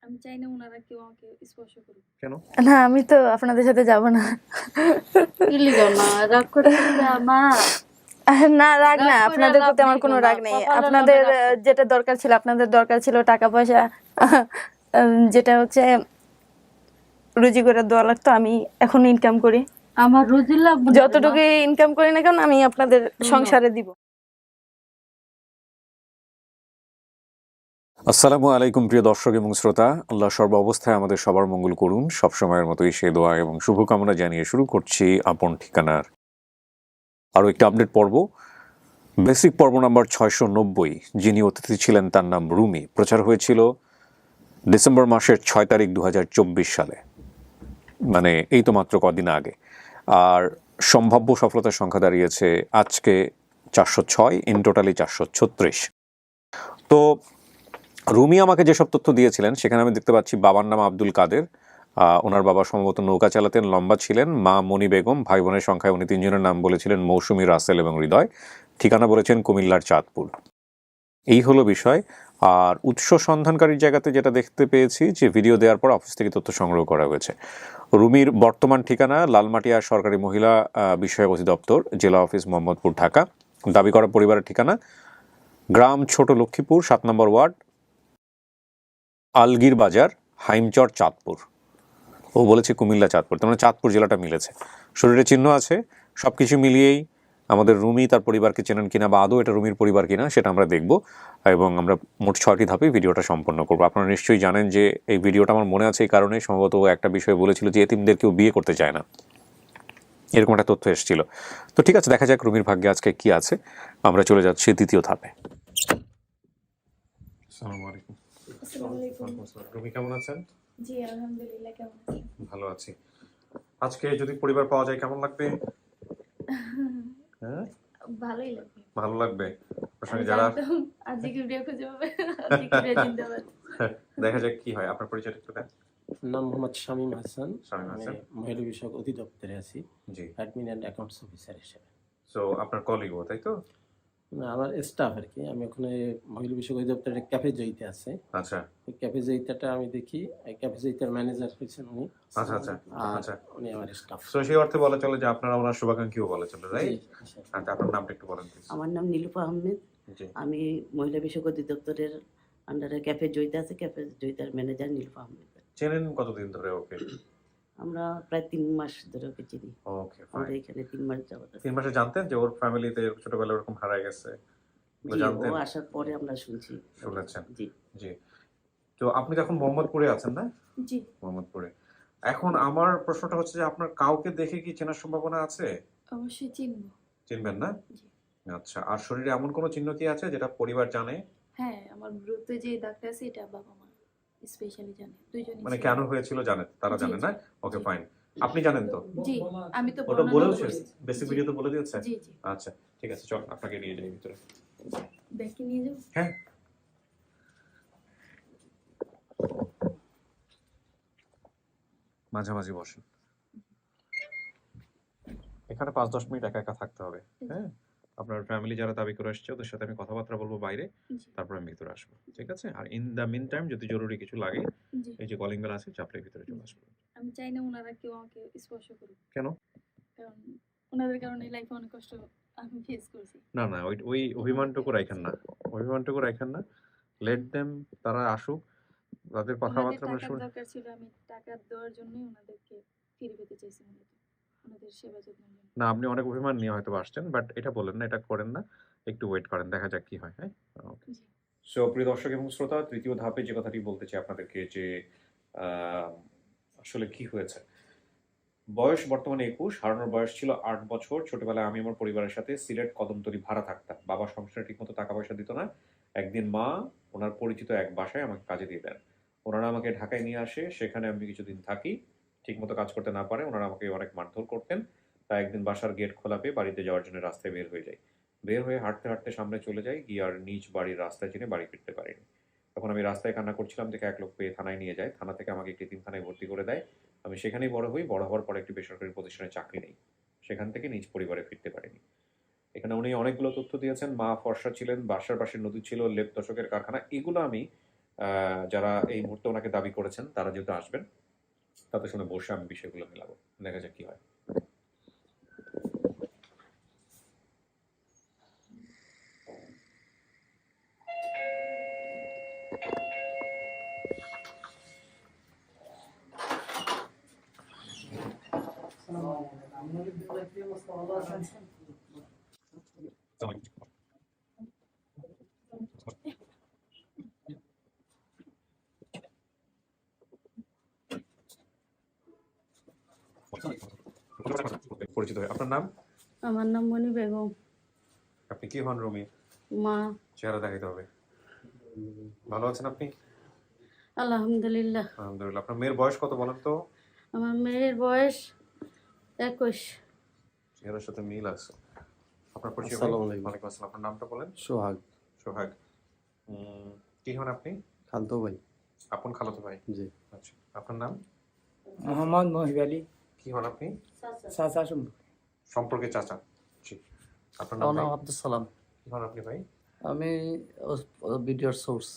আমি চাই না উনারা কেউ আমাকে স্পর্শ করুক। কেন? না, আমি তো আপনাদের সাথে যাব না। কি লিগা মা রাগ করতেছে মা? না, রাগ না, রাগ কইরা আপনাদের লাভ প্রতি আমার নেই কোনো গো মা, রাগ নেই। কপালের আপনাদের নামে রাগ করো। যেটা দরকার ছিল, আপনাদের দরকার ছিল টাকা পয়সা, যেটা হচ্ছে রুজি করে দেওয়া লাগতো। আমি এখন ইনকাম করি, আমার রুজি লাগবে না রে মা। যতটুকু ইনকাম করি না কেন আমি আপনাদের সংসারে দিব। আসসালামু আলাইকুম প্রিয় দর্শক এবং শ্রোতা, আল্লাহ সর্ব অবস্থায় আমাদের সবার মঙ্গল করুন। সবসময়ের মতোই সেই দোয়া এবং শুভকামনা জানিয়ে শুরু করছি আপন ঠিকানার আরও একটি আপডেট পর্ব, বেসিক পর্ব নাম্বার 690। যিনি অতিথি ছিলেন তার নাম রুমি। প্রচার হয়েছিল ডিসেম্বর মাসের 6 তারিখ 2024 সালে, মানে এই তো মাত্র কদিন আগে। আর সম্ভাব্য সফলতার সংখ্যা দাঁড়িয়েছে আজকে 406, ইন টোটালি 436। তো রুমি আমাকে যেসব তথ্য দিয়েছিলেন সেখানে আমি দেখতে পাচ্ছি বাবার নাম আব্দুল কাদের, ওনার বাবা সম্ভবত নৌকা চালাতেন, লম্বা ছিলেন, মা মনি বেগম, ভাই বোনের সংখ্যায় উনি তিনজনের নাম বলেছিলেন মৌসুমী, রাসেল এবং হৃদয়। ঠিকানা বলেছেন কুমিল্লার চাঁদপুর। এই হলো বিষয়। আর উৎস সন্ধানকারীর জায়গাতে যেটা দেখতে পেয়েছি যে ভিডিও দেওয়ার পর অফিস থেকে তথ্য সংগ্রহ করা হয়েছে। রুমির বর্তমান ঠিকানা লালমাটিয়া সরকারি মহিলা বিষয়ক অধিদপ্তর, জেলা অফিস মোহাম্মদপুর, ঢাকা। দাবি করা পরিবারের ঠিকানা গ্রাম ছোট লক্ষ্মীপুর, 7 নম্বর ওয়ার্ড, আলগির বাজার, হাইমচর, চাঁদপুর। ও বলেছে কুমিল্লা চাঁদপুর, তার মানে চাঁদপুর জেলাটা মিলেছে। শরীরে চিহ্ন আছে। সব কিছু মিলিয়েই আমাদের রুমি তার পরিবারকে চেনেন কিনা বা আদৌ এটা রুমির পরিবার কিনা সেটা আমরা দেখব, এবং আমরা মোট 6টি ধাপে ভিডিওটা সম্পন্ন করবো। আপনারা নিশ্চয়ই জানেন যে এই ভিডিওটা আমার মনে আছে এই কারণে, সম্ভবত ও একটা বিষয়ে বলেছিল যে এতিমদের কেউ বিয়ে করতে চায় না, এরকম একটা তথ্য এসেছিল। তো ঠিক আছে, দেখা যাক রুমির ভাগ্যে আজকে কি আছে। আমরা চলে যাচ্ছি দ্বিতীয় ধাপে। আসসালামু আলাইকুম। আসসালামু আলাইকুম। রুমি কেমন আছেন? জি আলহামদুলিল্লাহ, কেমন আছেন? ভালো আছি। আজকে যদি পরিবার পাওয়া যায় কেমন লাগবে? হ্যাঁ, ভালোই লাগবে। ভালো লাগবে। আপনার আমি সঙ্গে যারা জানতাম আজকে ভিডিও খুঁজে পাবে, আজকে জিন্দাবাদ। দেখা যাক কি হয়। আপনার পরিচয় একটু দেন। নাম মোহাম্মদ শামীম হাসান। শামীম আমি হাসান। মহিলা বিষয়ক অধিদপ্তরে আছি, জি। অ্যাডমিন অ্যান্ড অ্যাকাউন্টস অফিসার হিসেবে। সো আপনার কলিগও, তাই তো? না, আমার স্টাফ আর কি। আমি ওখানে মহিলা বিষয়ক অধিদপ্তরের ক্যাফে জয়িতে আছে। আচ্ছা ওই ক্যাফে জয়িতাটা আমি দেখি। এই ক্যাফে জয়িতার ম্যানেজার হয়েছেন উনি, আচ্ছা আচ্ছা আর আচ্ছা। উনি আমার স্টাফ। সো সেই অর্থে বলা চলে যে আপনারা ওনার শুভাকাঙ্ক্ষীও বলা চলে, জি, রাইট? ইনশাআল্লাহ। আচ্ছা, আপনার নামটা একটু বলেন প্লিজ। আমার নাম নীলুফা আহমেদ। জি। আমি মহিলা বিষয়ক অধিদপ্তরের আন্ডারে ক্যাফে জয়িতা আছে, ক্যাফে জয়িতার ম্যানেজার নীলুফা আহমেদ। চেনেন কতদিন ধরে ওকে? আমরা প্রায় 3 মাস ধরে ওকে চিনি। ওকে, আমরা ফাইন। এখানে 3 মাস যাবত আছি। 3 মাসে জানতেন যে ওর ফ্যামিলিতে ছোটবেলায় ওরকম হারায় গেছে? জি, ও জানতেন? আসার পরে আমরা শুনছি। শুনেছেন? জি। জি। তো আপনি তো এখন মোহাম্মদপুরে আছেন না? জি মোহাম্মদপুরে। এখন আমার প্রশ্নটা হচ্ছে যে আপনার কাউকে দেখে কি চেনার সম্ভাবনা আছে? অবশ্যই চিনবো। চিনবেন না? জি। আচ্ছা, আর শরীরে এমন কোনো চিহ্ন কি আছে যেটা পরিবার জানে? হ্যাঁ, আমার গ্রুপে যে দাগটা আছে এটা বাবা মা স্পেশালি জানে, দুইজনই মানে ছিল। কেন হয়েছিল জানেন, তারা জি, জানে না? জি, ওকে, জি। ফাইন। আপনি জানেন তো? জি, আমি তো ওটা বর্ণনাও বলেওছে, করেছি। বেসিক জি। ভিডিওতে বলে দিয়েছে? জি জি। আচ্ছা, ঠিক আছে, চল আপনাকে নিয়ে যাই ভিতরে। দেখে নিয়ে যাবো। হ্যাঁ। মাঝামাঝি বসেন। এখানে 5-10 মিনিট একা একা থাকতে হবে। হ্যাঁ, আপনার ফ্যামিলি যারা দাবি করে আসছে ওদের সাথে আমি কথাবার্তা বলবো বাইরে, জি তারপর আমি ভিতরে আসবো, ঠিক আছে? আর ইন দ্য মিন টাইম যদি জরুরি কিছু লাগে, জি। এই যে কলিং বেল আছে, চাপলে ভিতরে চলে আসবো। আমি চাই না উনারা কেউ আমাকে স্পর্শ করুক, কেন? কারণ ওনাদের কারণে লাইফে অনেক কষ্ট আমি ফেস করেছি। না না, ওই অভিমানটুকু রাখেন না, অভিমানটুকু রাখেন না। লেট দেম, তারা আসুক, তাদের ওনাদের কথাবার্তা আমরা টাকার শুনি। দরকার ছিল, আমি টাকা দেওয়ার জন্যই ওনাদেরকে ফিরে পেতে চাইছি মূলত, ওনাদের সেবা যত্নের জন্য। না, আপনি অনেক অভিমান নিয়ে হয়তো আসছেন, বাট এটা বলেন না, এটা করেন না। একটু ওয়েট করেন, দেখা যাক কি হয়। হ্যাঁ, ওকে। জি সো প্রিয় দর্শক এবং শ্রোতা, তৃতীয় ধাপে যে কথাটি বলতে চাই আপনাদেরকে যে আসলে কি হয়েছে। বয়স বর্তমানে 21, হারানোর বয়স ছিল 8 বছর। ছোটবেলায় আমি আমার পরিবারের সাথে সিলেট কদমতলী ভাড়া থাকতাম। বাবা সংসারে ঠিকমতো টাকা পয়সা দিত না। একদিন মা ওনার পরিচিত এক বাসায় আমাকে কাজে দিয়ে দেন। ওনারা আমাকে ঢাকায় নিয়ে আসে, সেখানে আমি কিছুদিন থাকি। ঠিকমতো কাজ করতে না পারে ওনারা আমাকে অনেক মারধর করতেন। তাই একদিন বাসার গেট খোলা পেয়ে বাড়িতে যাওয়ার জন্য রাস্তায় বের হয়ে যাই। বের হয়ে হাঁটতে হাঁটতে সামনে চলে যাই, গিয়ে আর নিজ বাড়ির রাস্তায় চিনে বাড়ি ফিরতে পারিনি। তখন আমি রাস্তায় কান্না করছিলাম দেখে এক লোক পেয়ে থানায় নিয়ে যায়। থানা থেকে আমাকে একটি এতিমখানায় ভর্তি করে দেয়। আমি সেখানেই বড় হই। বড় হওয়ার পর একটি বেসরকারি প্রতিষ্ঠানে চাকরি নেই। সেখান থেকে নিজ পরিবারে ফিরতে পারিনি। এখানে উনি অনেকগুলো তথ্য দিয়েছেন। মা ফর্সা ছিলেন, বাসার পাশে নদী ছিল, লেপ দশকের কারখানা। এগুলো আমি যারা এই মুহূর্তে ওনাকে দাবি করেছেন তারা যেহেতু আসবেন, তাদের সঙ্গে বসে আমি বিষয়গুলো মেলাবো, দেখা যাক কি হয়। পরিচিত হয়ে আপনার নাম? আমার নাম মনি বেগম। আপনি কি হন রুমি? মা। চেহারা দেখাইতে হবে। ভালো আছেন আপনি? আলহামদুলিল্লাহ। আলহামদুলিল্লাহ। আপনার মেয়ের বয়স কত বলেন তো? আমার মেয়ের বয়স 21। চেহারার সাথে মিল আছে। আপনার পরিচয়? আসসালামু আলাইকুম। ওয়ালাইকুম আসসালাম। আপনার নামটা বলেন? সোহাগ। সোহাগ। কি হন আপনি? খালতো ভাই। আপন খালাতো ভাই? জি। আচ্ছা, আপনার নাম? মোহাম্মদ মহিব আলী। কি হন আপনি? চাচা সম্পর্কে চাচা। জি। আপনার নাম? আমার নাম ভাই? আব্দুল সালাম। কি হন আপনি ভাই? আমি ভিডিওর সোর্স।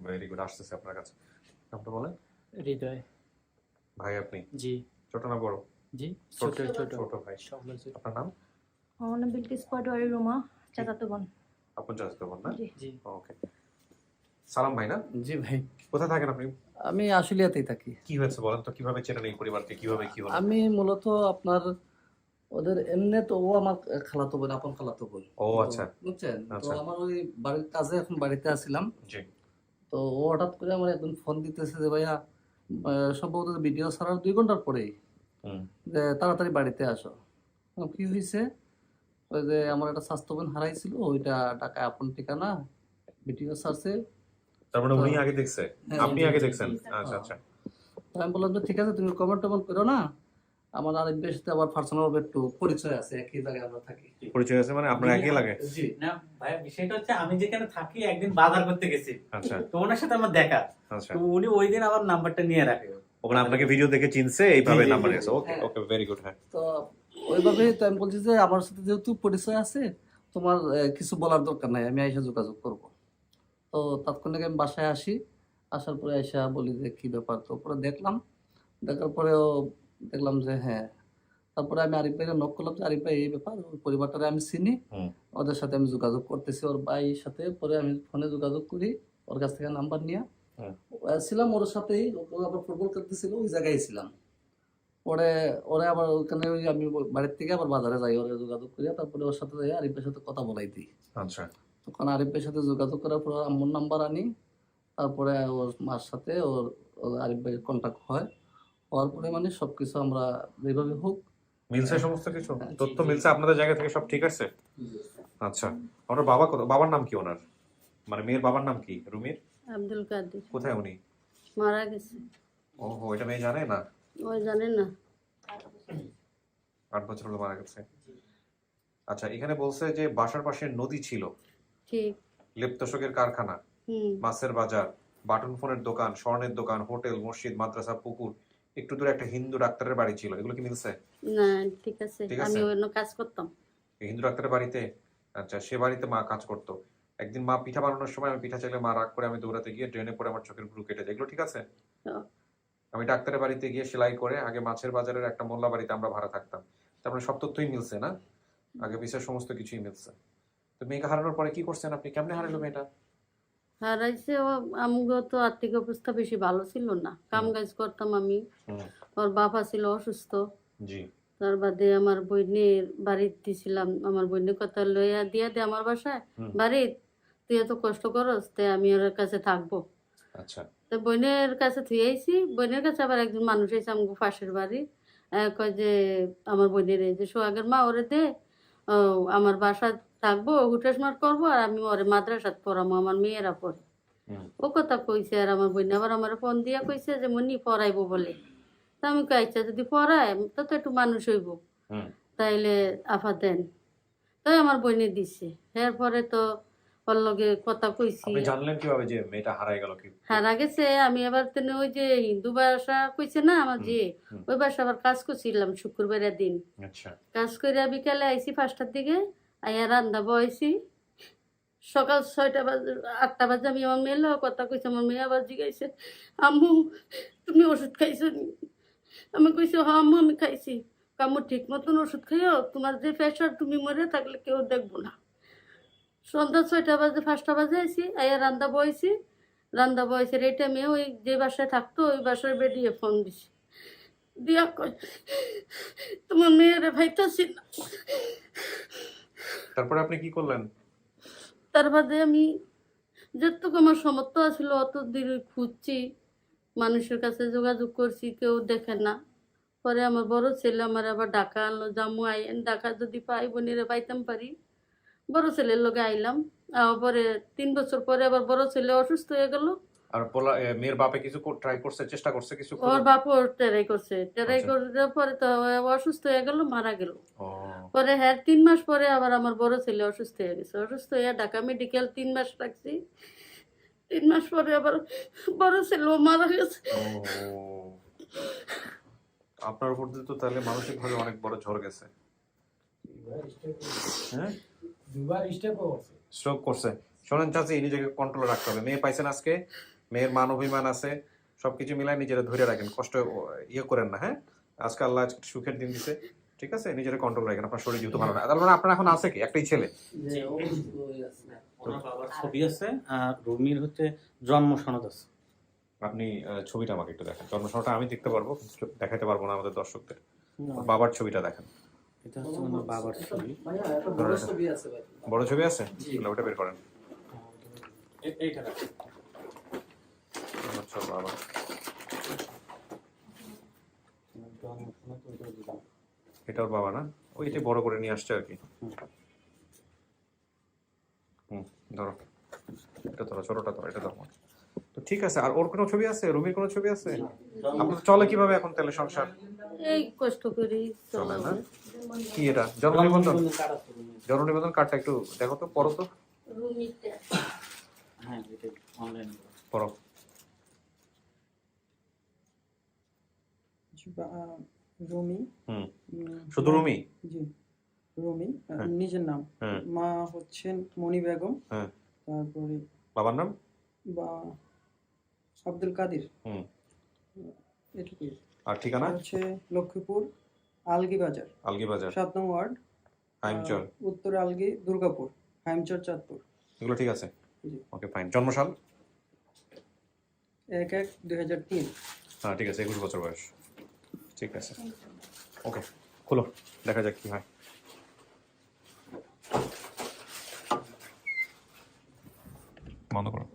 ভেরি গুড, আসতেছে আপনার কাছে। নামটা বলেন? হৃদয়। ভাই আপনি? জি ছোট না বড়? জি ছোট ছোট ছোট ভাই। আপনার নাম? আমার নাম বিলকিস পাটোয়ারি রুমা, চাচাতো বোন। আপন চাচাতো বোন না? জি। ওকে। সালাম ভাই না? জি ভাই, কোথায় থাকেন আপনি? আমি আশুলিয়াতেই থাকি। কি হয়েছে বলেন তো, কিভাবে চেনেন এই পরিবারকে, কিভাবে কি হলো? আমি মূলত আপনার ওদের এমনি তো ও আমার খালাতো বোন, আপন খালাতো বোন। ও আচ্ছা। বুঝছেন? তো আচ্ছা। আমার ওই বাড়ির কাজে এখন বাড়িতে আসছিলাম। জি। তো ও হঠাৎ করে আমার একদম ফোন দিতেছে যে ভাইয়া সম্ভবত ভিডিও ছাড়ার 2 ঘন্টার পরেই হুম। যে তাড়াতাড়ি বাড়িতে আসো। কি হয়েছে? ওই যে আমার একটা স্বাস্থ্য বোন হারাইছিল, ওইটা টাকা আপন ঠিকানা ভিডিও ছাড়ছে। তার মানে উনি আগে দেখছে, হ্যাঁ, আপনি জি, আগে জি, দেখছেন? জি। আচ্ছা আচ্ছা। তো আমি বললাম যে ঠিক আছে, তুমি কমেন্ট টমেন্ট করো না, আমার আরেকদের সাথে আবার পার্সোনাল একটু পরিচয় আছে, একই জায়গায় আমরা থাকি। পরিচয় আছে মানে আপনার একই লাগে? জি। না ভাই, বিষয়টা হচ্ছে আমি যেখানে থাকি একদিন বাজার করতে গেছি, আচ্ছা তো ওনার সাথে আমার দেখা, আচ্ছা। তো উনি ওই দিন আমার নাম্বারটা নিয়ে রাখে। ওখানে আপনাকে ভিডিও দেখে চিনছে, এইভাবে জি, জি, নাম্বার জি, গেছে। ওকে হ্যাঁ। ওকে, ভেরি গুড। হ্যাঁ। তো ওইভাবেই তো আমি বলছি যে আমার সাথে যেহেতু পরিচয় আছে, তোমার কিছু বলার দরকার নাই, আমি আইসা যোগাযোগ করব। তো তাৎক্ষণিক আমি বাসায় আসি, আসার পরে আইসা বলি যে কি ব্যাপার। তো পরে দেখলাম, দেখার পরেও দেখলাম যে হ্যাঁ। তারপরে আমি আরিফ ভাইকে নক করলাম যে আরিফ ভাই এই ব্যাপার, ওই পরিবারটারে আমি চিনি, হুম। ওদের সাথে আমি যোগাযোগ করতেছি, ওর ভাইয়ের সাথে। পরে আমি ফোনে যোগাযোগ করি, ওর কাছ থেকে নাম্বার নিয়ে হুম। ছিলাম ওর সাথেই, ও আবার ফুটবল খেলতেছিল, ওই জায়গায় ছিলাম। পরে ওরা আবার ওখানে ওই আমি বাড়ির থেকে আবার বাজারে যাই, ওরা যোগাযোগ করি, তারপরে ওর সাথে যাই আরিফের সাথে কথা বলাই দিই। আচ্ছা। তখন আরিফের সাথে যোগাযোগ করার পর আম্মুর নাম্বার আনি, তারপরে ওর মার সাথে ওর আরিফ ভাইয়ের কন্ট্যাক্ট হয়। হওয়ার পরে মানে সবকিছু আমরা যেভাবে হোক মিলছে সমস্ত কিছু, হ্যাঁ, জি, তথ্য জি। মিলছে আপনাদের জায়গা থেকে, সব ঠিক আছে? আচ্ছা। ওনার বাবা বাবার নাম কি ওনার? মানে মেয়ের বাবার নাম কি রুমির? আব্দুল কাদের। কোথায় উনি? মারা গেছে। ওহো, এটা মেয়ে জানে না? ওই জানেন না। 8 বছর হলো মারা গেছে। আচ্ছা, এখানে বলছে যে বাসার পাশে নদী ছিল, ঠিক। লেপ-তোশকের কারখানা, মাছের বাজার, বাটন ফোনের দোকান, স্বর্ণের দোকান, হোটেল, মসজিদ, মাদ্রাসা, পুকুর, একটু দূরে একটা হিন্দু ডাক্তারের বাড়ি ছিল। এগুলো কি মিলছে? না, ঠিক আছে, ঠিক আমি আছে। অন্য কাজ করতাম। এই হিন্দু ডাক্তারের বাড়িতে? আচ্ছা, সে বাড়িতে মা কাজ করতো। একদিন মা পিঠা বানানোর সময় আমি পিঠা চাইলে মা রাগ করে আমি দৌড়াতে গিয়ে ড্রেনে পড়ে আমার চোখের ভ্রু কেটে যায়। এগুলো ঠিক আছে? হ্যাঁ। আমি ডাক্তারের বাড়িতে গিয়ে সেলাই করে আগে মাছের বাজারের একটা মোল্লা বাড়িতে আমরা ভাড়া থাকতাম। তারপরে সব তথ্যই মিলছে না? আগে পিছের সমস্ত কিছুই মিলছে। তো মেয়েকে হারানোর পরে কি করছেন আপনি? কেমনে হারালো মেয়েটা? হারাইছে ও, আমগো তো আর্থিক অবস্থা বেশি ভালো ছিল না, কাম কাজ করতাম আমি। হুম। ওর বাবা ছিল অসুস্থ। জি। তার বাদে আমার বোনের বাড়িতে দিছিলাম, আমার বোনের কথা লইয়া দিয়া দে আমার বাসায় হুম। বাড়ি, তুই এত কষ্ট করস, তাই আমি ওর কাছে থাকবো। আচ্ছা। তো বোনের কাছে থুই আইছি, বোনের কাছে আবার একজন মানুষ এসে আমাকে পাশের বাড়ি কয় যে আমার বোনের এই যে সোহাগের মা, ওরে দে, ও আমার বাসা থাকবো, হুটাসমার করবো, আর আমি ওরে মাদ্রাসাত পড়াবো, আমার মেয়েরা পড়ে। হুম। ও কথা কইছে, আর আমার বোন আবার আমার ফোন দিয়া কইছে যে মনি পড়াইবো বলে। তা আমি কইছে যদি পড়ায় তো তো একটু মানুষ হইব, হুম। তাইলে আফা দেন। তাই আমার বোনে দিছে। এরপরে তো ওর লগে কথা কইছি। আপনি জানলেন কিভাবে যে মেয়েটা হারাই গেল? কি হারা গেছে, আমি আবার তেনে ওই যে হিন্দু বাসা কইছে না আমার যে, হুম। ওই বাসা আবার কাজ করছিলাম শুক্রবারের দিন। আচ্ছা। কাজ করে বিকালে আইছি 5টার দিকে, আইয়া রান্না বয়সি, সকাল 6টা বাজে 8টা বাজে আমি আমার মেয়ের লগে কথা কইছি। আমার মেয়ে আবার জিগাইছে, আম্মু তুমি ওষুধ খাইছো নি? আমি কইছি হ্যাঁ আম্মু আমি খাইছি। আম্মু ঠিক মতন ওষুধ খাইও, তোমার যে প্রেশার তুমি মরে থাকলে কেউ দেখবো না। সন্ধ্যা 6টা বাজে 5টা বাজে আইছি, আইয়া রান্দা বয়সে এই টাইমে ওই যে বাসায় থাকতো ওই বাসায় বেরিয়ে ফোন দিছি, দিয়া কয় তোমার মেয়েরে ভাইতাছি না। তারপরে আপনি কি করলেন? তার বাদে আমি যতটুকু আমার সামর্থ্য আছিল অত দূর খুঁজছি, মানুষের কাছে যোগাযোগ করছি, কেউ দেখে না। পরে আমার বড় ছেলে আমার আবার ডাকা আনলো, জামু আইন ডাকা যদি পাই বোনেরে পাইতাম পারি। বড় ছেলের লগে আইলাম। পরে 3 বছর পরে আবার বড় ছেলে অসুস্থ হয়ে গেল। আর মেয়ের বাপে কিছু ট্রাই করছে, চেষ্টা করছে কিছু? ওর বাপও টেরাই করছে, টেরাই আচ্ছা। করার পরে তো অসুস্থ হয়ে গেল, মারা গেল। ও, পরে হ্যাঁ 3 মাস পরে আবার আমার বড় ছেলে অসুস্থ হয়ে গেছে। অসুস্থ হয়ে ঢাকা মেডিকেল 3 মাস রাখছি। 3 মাস পরে আবার বড় ছেলেও মারা গেছে। ও, আপনার উপর দিয়ে তো তাহলে মানসিক ভাবে অনেক বড় ঝড় গেছে। হ্যাঁ, দুবার স্টেপ করছে। স্ট্রোক করছে। শোনেন চাচি, নিজেকে কন্ট্রোলে রাখতে হবে। মেয়ে পাইছেন আজকে, মেয়ের মান অভিমান আছে, সবকিছু মিলাই নিজেরা ধরে রাখেন, কষ্ট ইয়ে করেন না। হ্যাঁ, আজকে আল্লাহ সুখের দিন দিছে, ঠিক আছে? নিজেরা কন্ট্রোল রাখেন। আপনার শরীর যেহেতু ভালো না, তার মানে আপনার এখন আছে কি একটাই ছেলে? যে ওই আছে। ওনার বাবার ছবি আছে আর রুমির হচ্ছে জন্ম সনদ আছে। আপনি ছবিটা আমাকে একটু দেখেন। জন্মসনদটা আমি দেখতে পারবো, কিন্তু দেখাতে পারবো না আমাদের দর্শকদের। বাবার ছবিটা দেখেন। এটা হচ্ছে ওনার বাবার ছবি। ভাইয়া একটা বড় ছবি আছে ভাই। বড় ছবি আছে, তাহলে ওটা বের করেন। এইটা দেখেন। আচ্ছা, বাবা জন্ম সনদ ওইটা দিলাম। এটা ওর বাবা না? ওইটাই বড় করে নিয়ে আসছে আর কি। ধরো, এটা ধরো, ছোটটা ধরো, এটা ধরো। তো ঠিক আছে। আর ওর কোনো ছবি আছে? রুমির কোনো ছবি আছে? আপনার চলে কিভাবে এখন তাহলে সংসার? এই কষ্ট করি চলে না? চলে। কি এটা? জন্ম নিবন্ধন? কার্ড আছে রুমির। জন্ম নিবন্ধন কার্ডটা একটু দেখো তো, পড়ো তো, রুমিতে হ্যাঁ, এটা অনলাইন। পড়ো। রুমি। হুম, শুধু রুমি? জি, রুমি হ্যাঁ। নিজের নাম। হ্যাঁ। মা হচ্ছেন মণি বেগম। হ্যাঁ। তারপরে বাবার নাম? বা আব্দুল কাদির। হুম। এটুকুই। আর ঠিকানা? হচ্ছে লক্ষ্মীপুর আলগি বাজার, আলগি বাজার, 7 নং ওয়ার্ড, হাইমচর। উত্তর আলগি, দুর্গাপুর, হাইমচর, চাঁদপুর। এগুলো ঠিক আছে? জি। ওকে, ফাইন। জন্মসাল? 1/1/2003। হ্যাঁ, ঠিক আছে, 21 বছর বয়স। ঠিক আছে, ওকে, খোলো, দেখা যাক কি হয়। বন্ধ করো,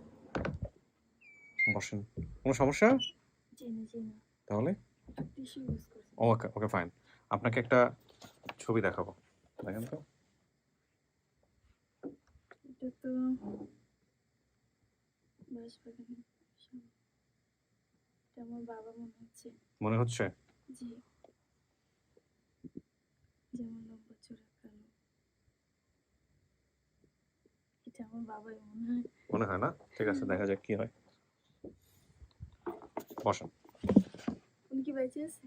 বসেন। কোনো সমস্যা? জি না, জি না। তাহলে টিস্যু ইউজ করছি। ওকে, ওকে, ফাইন। আপনাকে একটা ছবি দেখাবো, দেখেন তো। এটা তো বাঁশবাগানের সামনে। এটা আমার বাবা মনে হচ্ছে। মনে হচ্ছে? জি, যেমন লম্বা চোরা কালো। এটা আমার বাবাই মনে হয়। মনে হয় না? ঠিক আছে, দেখা যাক কি হয়। বসেন। উনি কি বেঁচে আছে?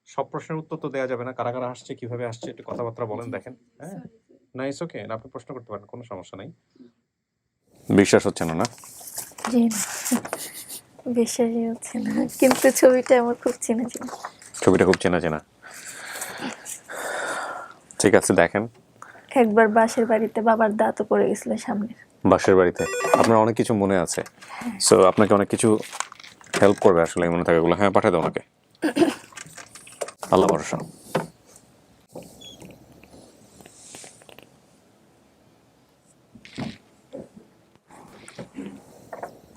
সব প্রশ্নের উত্তর তো দেওয়া যাবে না। কারা কারা আসছে, কিভাবে আসছে, একটু কথাবার্তা বলেন, দেখেন। হ্যাঁ, না, ইটস ওকে, আপনি প্রশ্ন করতে পারেন, কোনো সমস্যা নাই। বিশ্বাস হচ্ছে না? না, জি না, বিশ্বাসই হচ্ছে না, কিন্তু ছবিটা আমার খুব চেনা চেনা। ছবিটা খুব চেনা চেনা। ঠিক আছে, দেখেন। একবার বাসের বাড়িতে বাবার দাঁতও পড়ে গেছিল সামনে। বাসের বাড়িতে আপনার অনেক কিছু মনে আছে, সো আপনাকে অনেক কিছু হেল্প করবে আসলে মনে থাকে এগুলো। হ্যাঁ, পাঠিয়ে দাও ওনাকে, আল্লাহ ভরসা।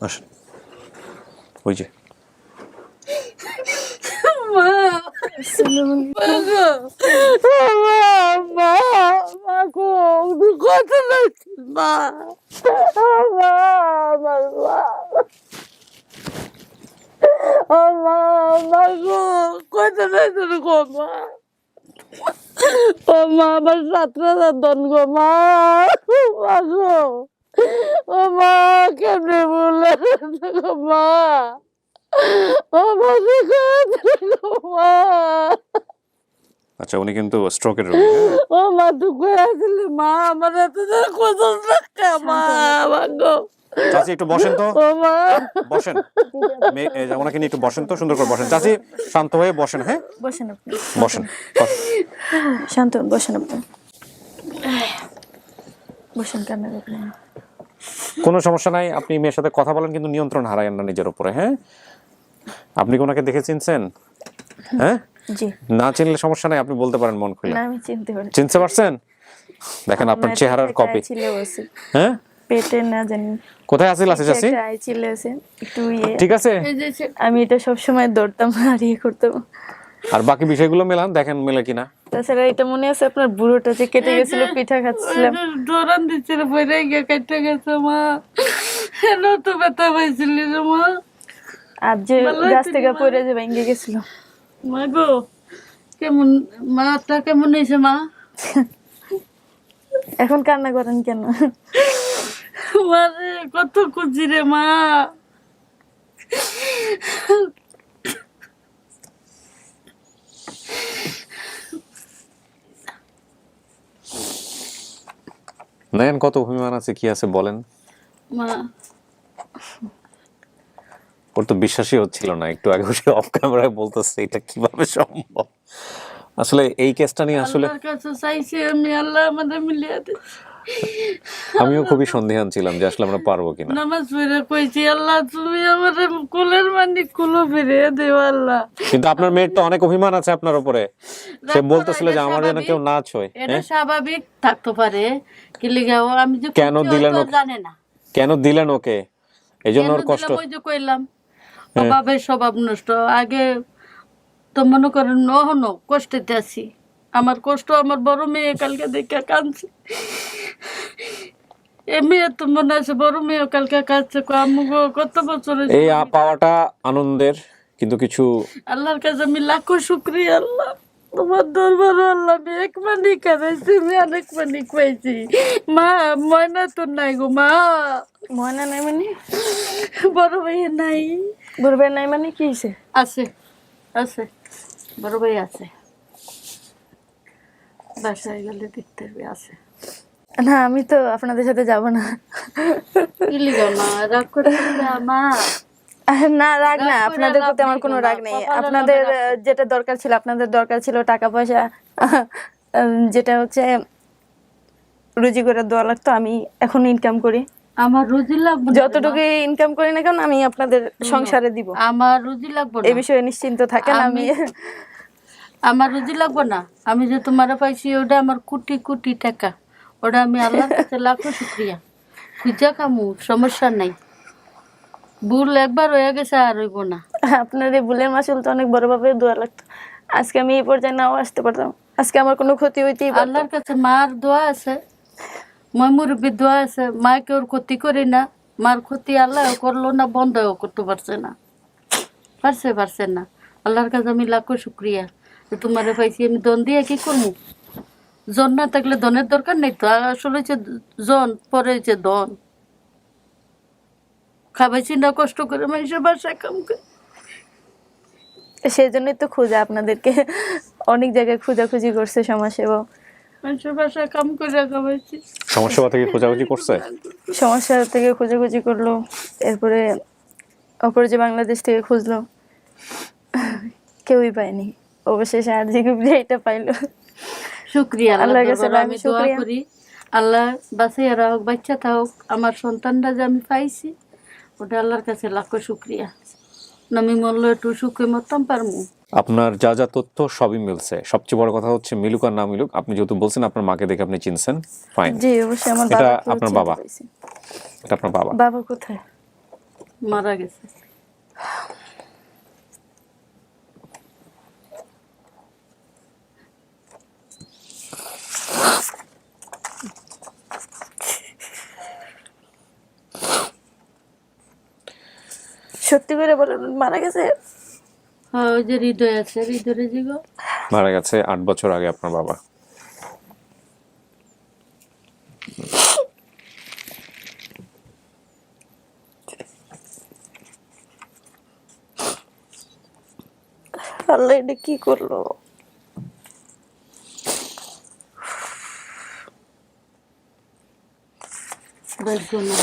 আসেন, ওই যে ও মা, আমার 7,000 দন গো মা। মা গো, ও মা কেমনে বলে গো মা, ও মা গো মা। আচ্ছা, উনি কিন্তু স্ট্রোকের রোগী। হ্যাঁ? ও মা দুঃখ আসলে মা আমার এত কত টাকা মা আমার গো চাচি একটু বসেন তো, ও মা বসেন। ওনাকে নিয়ে একটু বসেন তো, সুন্দর করে বসেন। চাচি শান্ত হয়ে বসেন। হ্যাঁ, বসেন আপনি, বসেন। শান্ত হন, বসেন আপনি, বসেন, কান্না করবেন না। কোনো সমস্যা নাই, আপনি মেয়ের সাথে কথা বলেন, কিন্তু নিয়ন্ত্রণ হারায়েন না নিজের উপরে। হ্যাঁ, আপনি কি ওনাকে দেখে চিনছেন? হ্যাঁ, জি না চিনলে সমস্যা নাই, আপনি বলতে পারেন মন খুলে। না, আমি চিনতে পারি। চিনতে পারছেন? দেখেন আপনার চেহারার কপি। হ্যাঁ, পেটে না জানি কোথায় আছিল আছে চাচি? একটা আই ছিলে আছে একটু ঠিক আছে, আমি এটা সবসময় দৌড়তাম আর ইয়ে করতাম। আর বাকি বিষয়গুলো মেলান, দেখেন মেলে কিনা। তাছাড়া এটা মনে আছে আপনার বুড়োটা যে কেটে গেছিল, পিঠা খাচ্ছিলাম, দৌড়ান দিচ্ছিল বইরে গিয়ে কেটে গেছে মা, হেন তো ব্যথা পাইছিল রে মা, আর যে গাছ থেকে পড়ে যে ভেঙে গেছিল। মা গো কেমন, মাটা কেমন হয়েছে মা? এখন কান্না করেন কেন? মারে কত খুঁজি রে মা। নেন, কত অভিমান আছে, কি আছে বলেন। মা ওর তো বিশ্বাসই হচ্ছিল না, একটু আগে বসে অফ ক্যামেরায় বলতেছে এটা কিভাবে সম্ভব। আসলে এই কেসটা নিয়ে আসলে আল্লাহর কাছে চাইছি আমি, আল্লাহ আমাদের মিলিয়ে দে। আমিও খুবই সন্দেহান ছিলাম যে আসলে আমরা পারবো কিনা। নামাজ পড়ে কইছি আল্লাহ তুমি আমাদের কুলের মানিক কুলো ফিরিয়ে দেও আল্লাহ। কিন্তু আপনার মেয়ের তো অনেক অভিমান আছে আপনার উপরে, সে বলতেছিল যে আমার যেন কেউ না ছয়। এটা স্বাভাবিক থাকতে পারে, কি লিগাও আমি যে কেন দিলেন ওকে? জানে না কেন দিলেন ওকে? এই জন্য ওর কষ্ট। ওই যে কইলাম অভাবের স্বভাব নষ্ট। আগে তো মনে করেন নহনো কষ্টেতে আছি, আমার কষ্ট আমার বড় মেয়ে কালকে দেখে কাঁদছে। এ মেয়ে তো মনে আছে বড় মেয়ে কালকে কাঁদছে, আমগো কত বছর এই পাওয়াটা আনন্দের, কিন্তু কিছু আল্লাহর কাছে আমি লাখো শুকরিয়া আল্লাহ, তোমার দরবার আল্লাহ। আমি এক মানিক হারাইছি, আমি অনেক মানিক পাইছি মা। ময়না তো নাই গো মা, ময়না নাই মানে? বড় ভাই নাই। বড় ভাই নাই মানে কি হয়েছে? আছে আছে, বড় ভাই আছে, বাসায় গেলে দেখতে হবে আছে। না, আমি তো আপনাদের সাথে যাব না। কি লিগো মা রাগ করতে মা? না, রাগ না, আপনাদের প্রতি আমার কোনো রাগ নেই। আপনাদের যেটা দরকার ছিল, আপনাদের দরকার ছিল টাকা পয়সা, যেটা হচ্ছে রুজি করে দেওয়া লাগতো। আমি এখন ইনকাম করি, আমার রুজি লাগবে না, যতটুকু ইনকাম করি না কেন আমি আপনাদের সংসারে দিব। আমার রুজি লাগবে এই না, বিষয়ে নিশ্চিন্ত থাকেন। আমি আমার রুজি লাগবে না। আমি যে তোমার পাইছি ওটা আমার কোটি কোটি টাকা, ওটা আমি আল্লাহর কাছে লাখো শুকরিয়া। খুঁজা খামু, সমস্যা নাই। ভুল একবার হয়ে গেছে, আর হইব না। আপনার এই ভুলের মাসুল তো অনেক বড়ভাবে দেওয়া লাগতো। আজকে আমি এই পর্যায়ে নাও আসতে পারতাম, আজকে আমার কোনো ক্ষতি হইতেই পারতো। আল্লাহর কাছে মার দোয়া আছে, মই মুরব্বীর দোয়া আছে। মাকে ওর ক্ষতি করি না, মার ক্ষতি আল্লাহ করলো না, বন্ধও করতে পারছে না, পারছে না। আল্লাহর কাছে আমি লাখো শুক্রিয়া। তোমারে পাইছি, আমি দন দিয়ে কি করবো? জন না থাকলে দনের দরকার নেই তো। আসলে হচ্ছে জন, পরে হচ্ছে দন। খাবাইছি না কষ্ট করে, মানুষের বাসায় কাম করে। সেই জন্যই তো খোঁজা, আপনাদেরকে অনেক জায়গায় খোঁজাখুঁজি করছে সমাজসেবক। মানুষের বাসায় কাম করে খাবাইছি। সমস্যা থেকে খোঁজাখুঁজি করছে, সমস্যা থেকে খোঁজাখুঁজি করলো, এরপরে অপরাজে বাংলাদেশ থেকে খুঁজলো, কেউই পায়নি। অবশেষে এটা পাইলো। শুক্রিয়া আল্লাহর কাছে আমি দোয়া করি, আল্লাহ বাঁচিয়ে রাখুক, বাচ্চা থাকুক। আমার সন্তানরা যে আমি পাইছি, ওটা আল্লাহর কাছে লাখো শুক্রিয়া। আমি মরলো একটু সুখে মরতাম পারমু। আপনার যা যা তথ্য সবই মিলছে। সবচেয়ে বড় কথা হচ্ছে মিলুক আর না মিলুক, আপনি যেহেতু বলছেন আপনার মাকে দেখে আপনি চিনছেন, ফাইন। জি অবশ্যই, আমার এটা বাবা। আপনার বাবা? এটা আপনার বাবা? বাবা কোথায়? মারা গেছে। সত্যি করে বলেন মারা গেছে? হ্যাঁ, ওই যে হৃদয় আছে, হৃদয় জিগো মারা গেছে 8 বছর আগে আপনার বাবা। আল্লাহ এটা কি করলো? ভাগ্য না,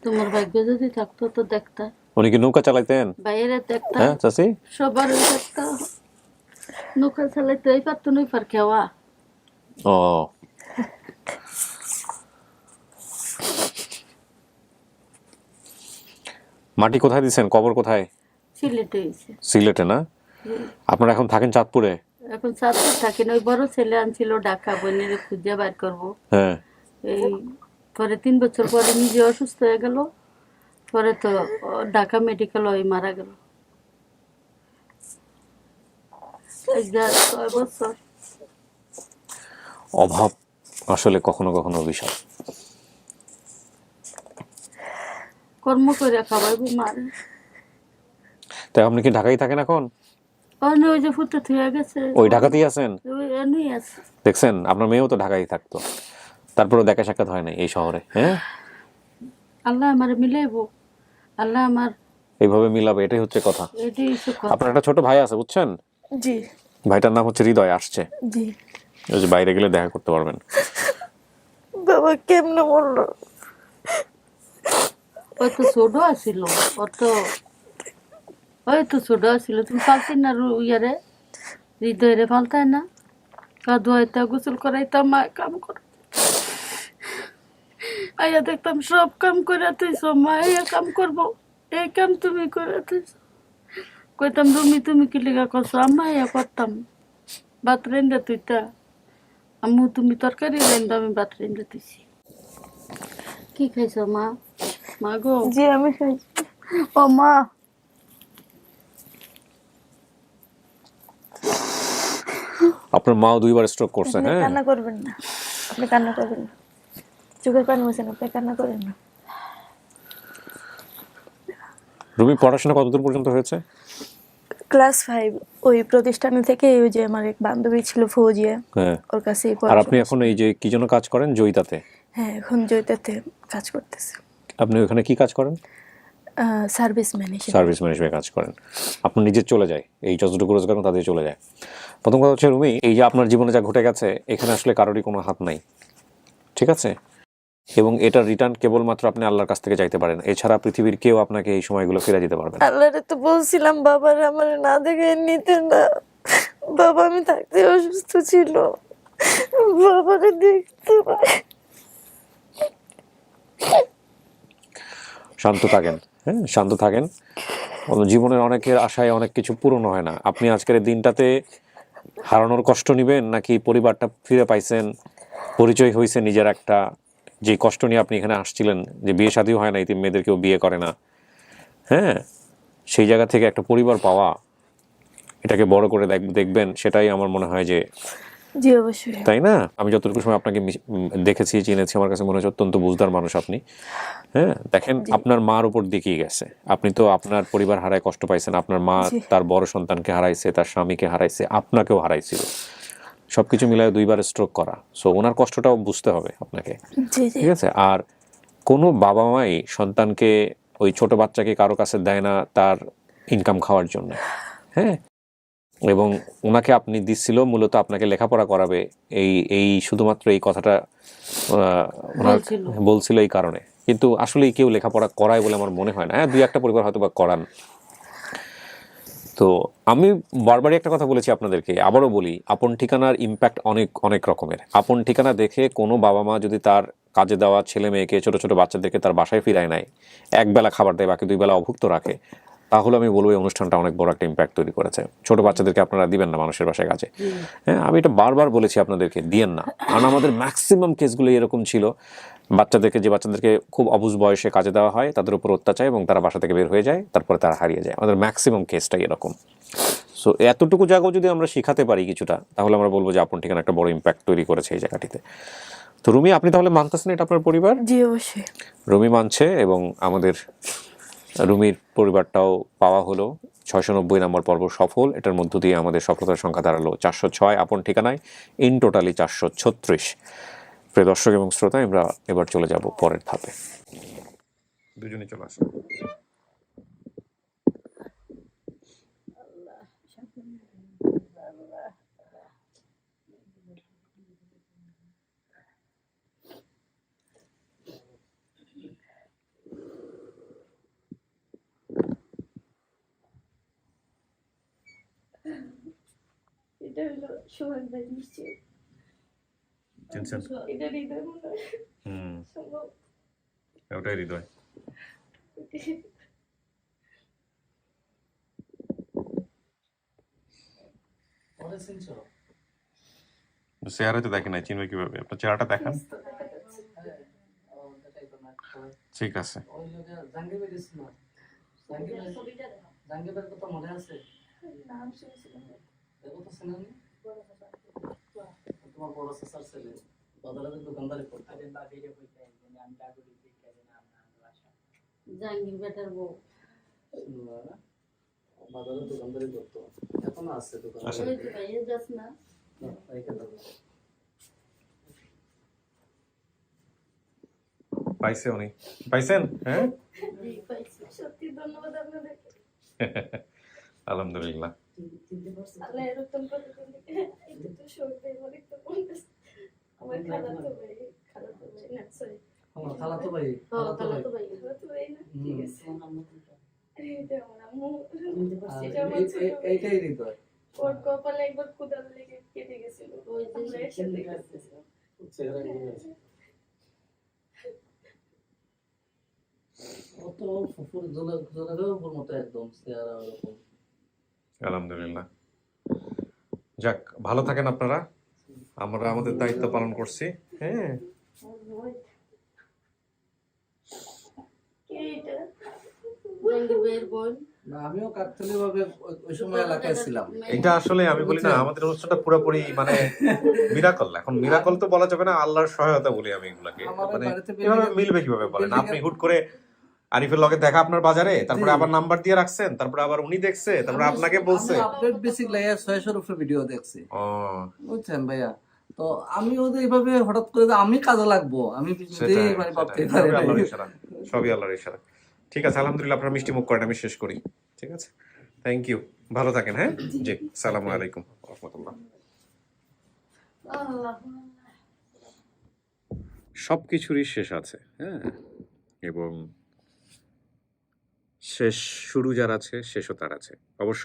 তোমার ভাগ্য যদি থাকতো তো দেখতা, উনি কি নৌকা চালাইতেন? বাইরে দেখতা, হ্যাঁ চাচি? সবার ওই দেখতা, নৌকা চালাইতে এই পারতো নই পার খেওয়া। ও, মাটি কোথায় দিছেন, কবর কোথায়? সিলেটে হয়েছে। সিলেটে না? আপনারা এখন থাকেন চাঁদপুরে? এখন চাঁদপুর থাকি না, ওই বড় ছেলে আনছিল ঢাকা, বোনের খুঁজে বাইর করবো। হ্যাঁ। এই পরে 3 বছর পরে নিজে অসুস্থ হয়ে গেল, পরে তো ঢাকা মেডিকেল ওই মারা গেল। এই যা 6 বছর। অভাব আসলে কখনো কখনো অভিশাপ। কর্ম করে খাওয়াইবো মারে। তাই আপনি কি ঢাকায় থাকেন এখন? ওই যে ফুটে থুয়ে গেছে, ওই ঢাকাতেই আছেন? ওই এমনি আছে। দেখছেন, আপনার মেয়েও তো ঢাকায় থাকতো, তারপরেও দেখা সাক্ষাৎ হয় নাই এই শহরে। হ্যাঁ, আল্লাহ আমার মিলাইবো, আল্লাহ আমার এইভাবে মিলাবে, এটাই হচ্ছে কথা। এটাই সুখ। আপনার একটা ছোট ভাই আছে বুঝছেন? জি ভাইটার নাম হচ্ছে হৃদয়, আসছে। জি। ওই যে বাইরে গেলে দেখা করতে পারবেন। বাবা কেমনে বললো? ওই তো ছোট আছিল, ওই তো ছোট আছিল, তুমি পালতেন না ইয়ারে, হৃদয়রে পালতায় না, কাদুয়াইতা গোসল করাইতাম, মা কাম কর আইয়া দেখতাম সব কাম করে তুইছ, মা ইয়া কাম করবো, এই কাম তুমি করে তুইছ। কইতাম রুমি তুমি কি লিগা করছো, আম্মা ইয়া করতাম, ভাত রেন্দা তুইতা, আম্মু তুমি তরকারি রেন্দা, আমি ভাত রেন্দা তুইছি। কি খাইছ মা? মা গো। জি আমি খাইছি। ও মা, আপনার মাও 2বার স্ট্রোক করছে। আপনি হ্যাঁ, কান্না করবেন না, আপনি কান্না করবেন না, চোখের পানি মুছেন, আপনি কান্না করেন না। রুমি পড়াশোনা কতদূর পর্যন্ত হয়েছে? ক্লাস 5 ওই প্রতিষ্ঠানে থেকে, ওই যে আমার এক বান্ধবী ছিল ফৌজিয়া, হ্যাঁ। ওর কাছেই আর আপনি পড়াশোনা। এখন এই যে কি জন্য কাজ করেন, জয়িতাতে? হ্যাঁ এখন জয়িতাতে কাজ করতেছে। আপনি ওখানে কি কাজ করেন? Service manager. সার্ভিস ম্যানেজমেন্ট কাজ করেন। আপনার নিজের চলে যায়, এই যতটুকু রোজগার করেন তাদের চলে যায়। প্রথম কথা হচ্ছে রুমি, এই যে আপনার জীবনে যা ঘটে গেছে, এখানে আসলে কারোরই কোনো হাত নাই, ঠিক আছে? এবং এটার রিটার্ন কেবলমাত্র আপনি আল্লাহর কাছ থেকে চাইতে পারেন, এছাড়া পৃথিবীর কেউ আপনাকে এই সময়গুলো ফিরে দিতে পারবে না। আল্লাহরে তো বলছিলাম বাবার আমার না দেখে নিতে না, বাবা আমি থাকতে অসুস্থ ছিল, বাবাকে দেখতে পাই। শান্ত থাকেন, হ্যাঁ শান্ত থাকেন। জীবনের অনেকের আশায় অনেক কিছু পূরণ হয় না। আপনি আজকের এই দিনটাতে হারানোর কষ্ট নেবেন, নাকি পরিবারটা ফিরে পাইছেন, পরিচয় হয়েছে নিজের একটা, যে কষ্ট নিয়ে আপনি এখানে আসছিলেন, যে বিয়ে শাদীও হয় না, ইতি মেয়েদের কেউ বিয়ে করে না, হ্যাঁ, সেই জায়গা থেকে একটা পরিবার পাওয়া, এটাকে বড় করে দেখবেন, সেটাই আমার মনে হয় যে, জি অবশ্যই। তাই না? আমি যতটুকু সময় আপনাকে দেখেছি, চিনেছি, আমার কাছে মনে হচ্ছে অত্যন্ত বুঝদার মানুষ আপনি। হ্যাঁ, দেখেন আপনার মার উপর দিকেই গেছে, আপনি তো আপনার পরিবার হারায় কষ্ট পাইছেন, আপনার মা তার বড় সন্তানকে হারাইছে, তার স্বামীকে হারাইছে, আপনাকেও হারাইছিল, সবকিছু মিলায় 2বার স্ট্রোক করা। সো ওনার কষ্টটাও বুঝতে হবে আপনাকে, ঠিক আছে? আর কোনো বাবা মাই সন্তানকে, ওই ছোট বাচ্চাকে কারো কাছে দেয় না তার ইনকাম খাওয়ার জন্য, হ্যাঁ। এবং ওনাকে আপনি দিচ্ছিল মূলত আপনাকে লেখাপড়া করাবে, এই শুধুমাত্র এই কথাটা ওনার বলছিল এই কারণে। কিন্তু আসলে কেউ লেখাপড়া করায় বলে আমার মনে হয় না। হ্যাঁ, 2-1টা পরিবার হয়তো বা করান। তো আমি বারবারই একটা কথা বলেছি আপনাদেরকে, আবারও বলি, আপন ঠিকানার ইম্প্যাক্ট অনেক অনেক রকমের। আপন ঠিকানা দেখে কোনো বাবা মা যদি তার কাজে দেওয়া ছেলে মেয়েকে, ছোট ছোট বাচ্চাদেরকে তার বাসায় ফিরায় নেয়, একবেলা খাবার দেয়, বাকি 2 বেলা অভুক্ত রাখে, তাহলে আমি বলবো এই অনুষ্ঠানটা অনেক বড় একটা ইম্প্যাক্ট তৈরি করেছে। ছোট বাচ্চাদেরকে আপনারা দিবেন না মানুষের বাসায় কাজে। হ্যাঁ, আমি এটা বারবার বলেছি আপনাদেরকে, দিয়েন না। কারণ আমাদের ম্যাক্সিমাম কেসগুলো এরকম ছিল, বাচ্চাদেরকে খুব অবুঝ বয়সে কাজে দেওয়া হয়, তাদের উপর অত্যাচার, এবং তারা বাসা থেকে বের হয়ে যায়, তারপরে তারা হারিয়ে যায়। আমাদের ম্যাক্সিমাম কেসটাই এরকম। সো এতটুকু জায়গাও যদি আমরা শিখাতে পারি কিছুটা, তাহলে আমরা বলবো যে আপন ঠিকানা একটা বড় ইম্প্যাক্ট তৈরি করেছে এই জায়গাটিতে। তো রুমি, আপনি তাহলে মানতেছেন এটা আপনার পরিবার? জি অবশ্যই। রুমি মানছে, এবং আমাদের রুমির পরিবারটাও পাওয়া হলো। 690 নম্বর পর্ব সফল। এটার মধ্য দিয়ে আমাদের সফলতার সংখ্যা দাঁড়ালো 406 আপন ঠিকানায়, ইন টোটালি 436। প্রিয় দর্শক এবং শ্রোতা, আমরা এবার চলে যাব পরের ধাপে। দুজনে চলে আসুন। এটা হলো সোহাগ ভাই নিশ্চয়ই। চিনছেন? এটা হৃদয় মনে হয় হুম, সম্ভব। ওটাই হৃদয়। পরে চিনছো? চেহারা তো দেখে নাই, চিনবে কিভাবে? আপনার চেহারাটা দেখান। বুঝতে দেখা যাচ্ছে। ঠিক আছে। ওই লোকে জাঙ্গিবে গেছিল। জাঙ্গিবের কথা মনে আছে? নাম শুনেছিলাম। দেখো তো শুনেনি? তোমার বড় চাচার ছেলে বাজারে দোকানদারি করতে। জাহাঙ্গীর বেটার বউ। শুনলা না? বাজারে দোকানদারি করতো, এখনো আছে দোকান। আচ্ছা। ওই যে ভাইয়া যাস না। পাইছে উনি? পাইছেন? হ্যাঁ, জি, পাইছি। সত্যি ধন্যবাদ আপনাদেরকে। আলহামদুলিল্লাহ। চিনতে পারছো? আল্লাহ এরকম প্রতিদিন দিকে এটা তো সোহাগ ভাই অনেক তো বলতেছে। আমার খালাতো ভাই না সরি আমার খালাতো ভাই, খালাতো ভাই। তো ভাই খালাতো ভাই না, ঠিক আছে। তোমার আম্মু কোনটা? এটা আমার আম্মু। চিনতে পারছো? আর এটা আমার ছোট ভাই। এইটাই হৃদয়। ওর কপালে একবার ক্ষুধার লেগে কেটে গেছিল। ওই যে আমরা একসাথে কাটতেছিলাম। চেহারা মিলে আছে। ও তো ফুফুর জোলার মতো একদম চেহারা ওরকম। আলহামদুলিল্লাহ। যাক, ভালো থাকেন আপনারা। আমরা আমাদের দায়িত্ব পালন করছি। হ্যাঁ, কে এটা? জাহাঙ্গীর ভাইয়ের বোন। না, আমিও কাকতালীয় ভাবে ওই সময় এলাকায় ছিলাম। এটা আসলে আমি বলি না, আমাদের অনুষ্ঠানটা পুরোপুরি মানে মিরাকল। এখন মিরাকল তো বলা যাবে না, আল্লাহর সহায়তা বলি আমি এগুলাকে। আমাদের মানে বাড়িতে এভাবে মিলবে কিভাবে বলেন? আপনি হুট করে আরিফের লগে দেখা আপনার বাজারে, তারপরে জি। আবার নাম্বার দিয়ে রাখছেন, তারপরে আবার উনি দেখছে, তারপরে আপনাকে বলছে। আমি আপডেট বেসিক লাইয়া 600 উপরে ভিডিও দেখছি, ও, বুঝছেন ভাইয়া? তো আমি ওদের এইভাবে হঠাৎ করে যে আমি কাজে লাগবো, আমি সেটাই, মানে ভাবতে সেটাই। পারি সবই নাই। আল্লাহর ইশারা, সবই আল্লাহর ইশারা। ঠিক আছে, আলহামদুলিল্লাহ। আপনারা মিষ্টি মুখ করেন, আমি শেষ করি। ঠিক আছে, থ্যাংক ইউ। ভালো থাকেন। হ্যাঁ, জি, সালামু আলাইকুম রহমতুল্লাহ। আল্লাহ সবকিছুরই শেষ আছে, হ্যাঁ, এবং শেষ শুরু যার আছে, শেষও তার আছে। অবশ্য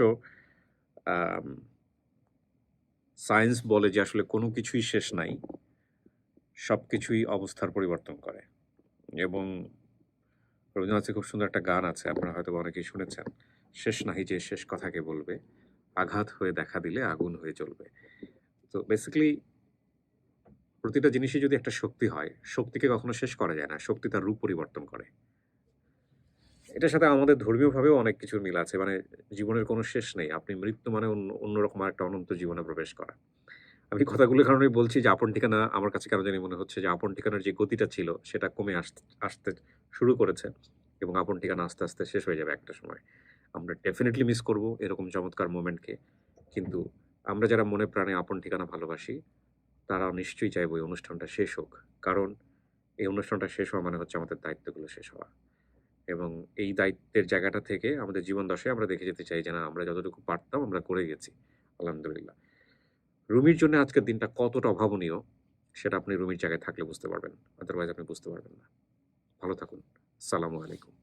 সায়েন্স বলে যে আসলে কোনো কিছুই শেষ নাই, সব কিছুই অবস্থার পরিবর্তন করে। এবং রবীন্দ্রনাথের খুব সুন্দর একটা গান আছে, আপনারা হয়তো অনেকেই শুনেছেন, শেষ নাহি যে শেষ কথাকে বলবে, আঘাত হয়ে দেখা দিলে আগুন হয়ে জ্বলবে। তো বেসিক্যালি প্রতিটা জিনিসই যদি একটা শক্তি হয়, শক্তিকে কখনো শেষ করা যায় না, শক্তি তার রূপ পরিবর্তন করে। এটার সাথে আমাদের ধর্মীয়ভাবেও অনেক কিছুর মিল আছে। মানে জীবনের কোনো শেষ নেই, আপনি মৃত্যু মানে অন্যরকম একটা অনন্ত জীবনে প্রবেশ করা। আমি কথাগুলো কারণেই বলছি যে আপন ঠিকানা আমার কাছে কেন জানি মনে হচ্ছে যে আপন ঠিকানার যে গতিটা ছিল সেটা কমে আসতে শুরু করেছে, এবং আপন ঠিকানা আস্তে আস্তে শেষ হয়ে যাবে একটা সময়। আমরা ডেফিনেটলি মিস করব এরকম চমৎকার মোমেন্টকে, কিন্তু আমরা যারা মনে প্রাণে আপন ঠিকানা ভালোবাসি তারা নিশ্চয়ই চাইবো এই অনুষ্ঠানটা শেষ হোক, কারণ এই অনুষ্ঠানটা শেষ হওয়া মানে হচ্ছে আমাদের দায়িত্বগুলো শেষ হওয়া। এবং এই দায়িত্বের জায়গাটা থেকে আমাদের জীবন দশায় আমরা দেখে যেতে চাই যে না, আমরা যতটুকু পারতাম আমরা করে গেছি, আলহামদুলিল্লাহ। রুমির জন্য আজকের দিনটা কতটা অভাবনীয় সেটা আপনি রুমির জায়গায় থাকলে বুঝতে পারবেন, আদারওয়াইজ আপনি বুঝতে পারবেন না। ভালো থাকুন, আসসালামু আলাইকুম।